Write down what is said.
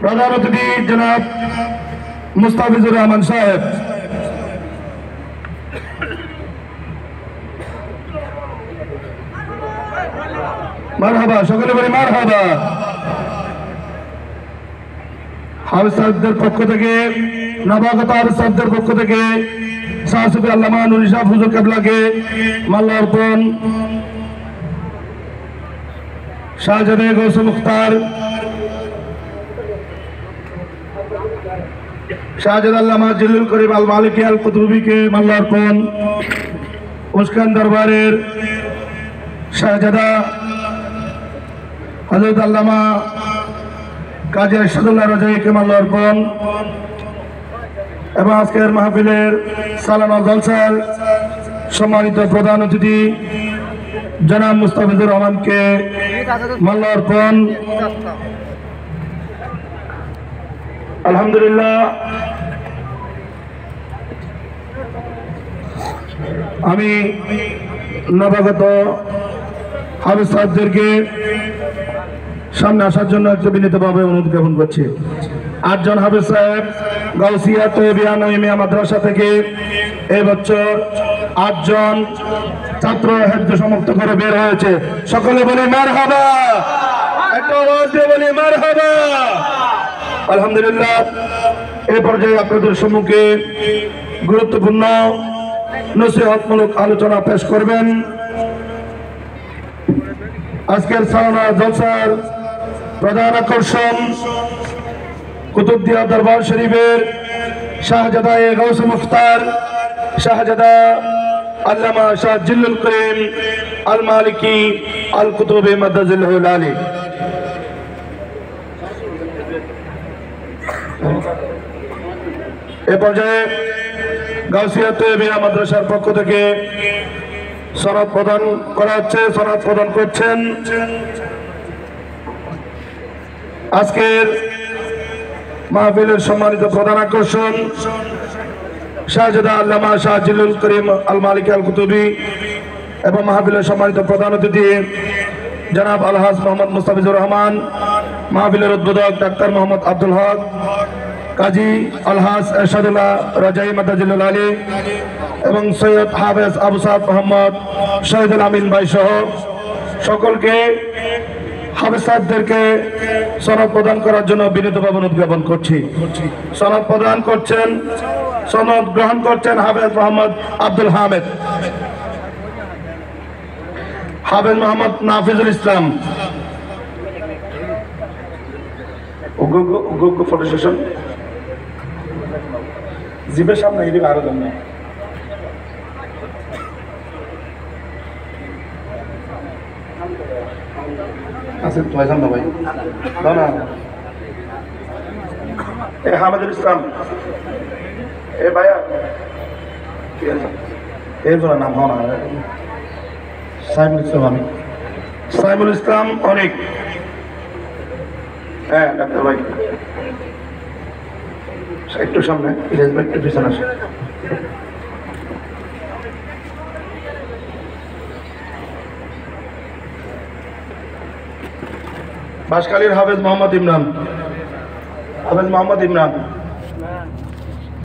প্রধান অতিথি জনাব মুস্তাফিজুর রহমান সাহেব, মারহাবা, সকলে বলি মারহাবা। হাফেজ সাহেবদের পক্ষ থেকে, নবাগত হাফেজ সাহেবদের পক্ষ থেকে শাহসুফি আল্লামা নুর শাহ হুজুর কেবলাকে মাল্লা অর্পণ। শাহজাদে গৌস মুখতার, শাহজাদ আল্লামা জিল্লুল করিম আল মালিকি আল কুতুবিকে মাল্লা অর্পণ। উস্কান দরবারের শাহজাদা হযরত আল্লামা কাজী আরশাদুল্লাহ রাজাইকে মাল্লা অর্পণ। এবং আজকের মাহফিলের সালানা জলসার সম্মানিত প্রধান অতিথি জনাব মুস্তাফিজুর রহমানকে মাল্লা অর্পণ। আলহামদুলিল্লাহ, আমি নবাগত হাফেজ সাহেবদেরকে সামনে আসার জন্য একটু বিনীতভাবে অনুরোধ জ্ঞাপন করছি। 8 জন হাফেজ সাহেব গাউসিয়া তৈবিয়া নঈমিয়া মাদ্রাসা থেকে এই বছর 8 জন ছাত্র হেফজ সমাপ্ত করে বের হয়েছে। সকলে বলি মারহাবা, একটা আওয়াজ দিয়ে বলি মারহাবা। আলহামদুলিল্লাহ, এই পর্যায়ে আপনাদের সম্মুখে গুরুত্বপূর্ণ নসিহতমূলক আলোচনা পেশ করবেন আজকের সালানা জলসার প্রধান আকর্ষণ কুতুবদিয়া দরবার শরীফের শাহজাদা গৌস মুখতার শাহজাদা আল্লামা শাহ জিল্লুল করিম আল মালিকি আল কুতুবে মাদ্দাজিল্লাহুল আলী। এ পর্যায়ে গাউসিয়া তৈবিয়া মাদ্রাসার পক্ষ থেকে সনদ প্রদান করা হচ্ছে। সনদ প্রদান করছেন আজকের মাহফিলের সম্মানিত প্রধান আকর্ষণ শাহজাদা আল্লামা শাহ জিল্লুল করিম আল মালিকি আল কুতুবি এবং মাহফিলের সম্মানিত প্রধান অতিথি জনাব আলহাজ মোহাম্মদ মুস্তাফিজুর রহমান, মাহফিলের উদ্বোধক ডাক্তার মোহাম্মদ আব্দুল হক, কাজী আলহাজ এরশাদুল্লাহ রাজাই মাদ্দাজিল্লাহুল আলী এবং সৈয়দ হাফেজ আবু সাদ মোহাম্মদ শহীদুল আমিন ভাই সহ সকলকে হাফেজ সাহেবদেরকে সনদ প্রদান করার জন্য বিনীতভাবে অনুরোধ জ্ঞাপন করছি। সনদ প্রদান করছেন, সনদ গ্রহণ করছেন হাফেজ মোহাম্মদ আব্দুল হামিদ, হাফেজ মোহাম্মদ নাফিজুল ইসলাম, ফটো সেশন জিপের সামনে এদিকে আরো জন্য আছেন তো না ভাই দাও না। এ হামিদুল ইসলাম, এ ভাইয়া এর জন্য নাম হওয়া না, সাইমুল ইসলাম, আমি সাইমুল ইসলাম অনেক। হ্যাঁ ডাক্তার ভাই একটু সামনে, একটু পিছনে আসে। বাঁশখালীর হাফেজ মোহাম্মদ ইমরান, হাফেজ মোহাম্মদ ইমরান।